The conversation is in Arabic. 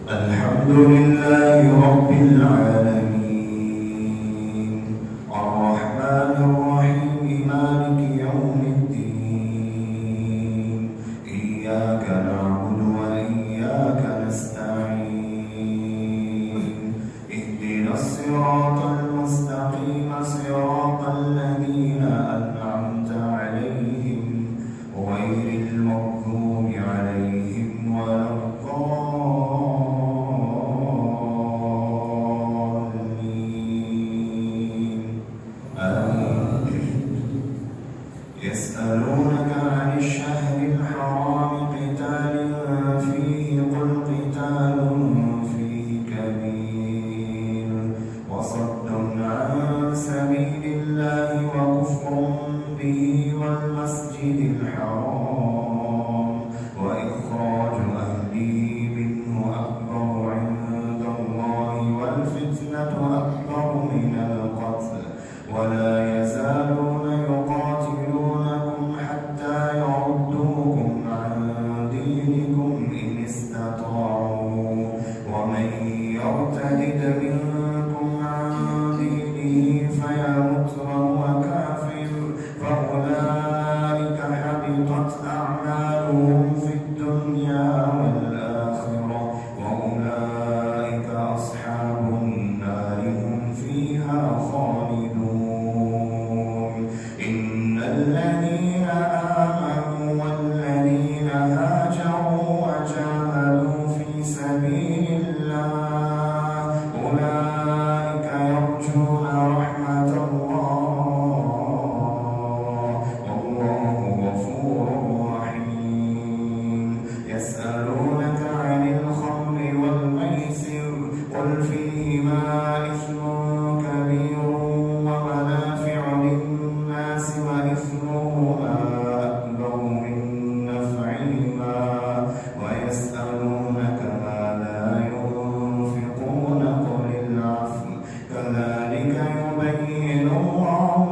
الحمد لله رب العالمين الرحمن الرحيم مالك يوم الدين إياك نعبد وإياك نستعين اهدنا الصراط المستقيم صراط الذين أنعمت عليهم غير المغضوب عليهم ولا يسألونك عن الشهر الحرام قتال فيه قل قتال فيه كبير وصد عن سبيل الله وكفر به والمسجد الحرام وإخراج أهله منه أكبر عند الله والفتنة أكبر من القتل ولا يزالون يقاتلونكم حتى يردوكم عن دينكم إن استطاعوا ومن يرتد منكم عن دينه فيمت وهو كافر فأولئك حبطت أعمالهم في الدنيا والآخرة وأولئك أصحاب النار هم فيها خالدون إن الذين آمنوا والذين هاجروا وجاهدوا في سبيل الله أولئك يرجون رحمة الله والله غفور رحيم يسألونك عن الخمر والميسر قل فيهما إثم كبير ومنافع للناس وإثمهما أكبر من نفعهما ويسألونك ماذا ينفقون قل العفو كذلك يبين الله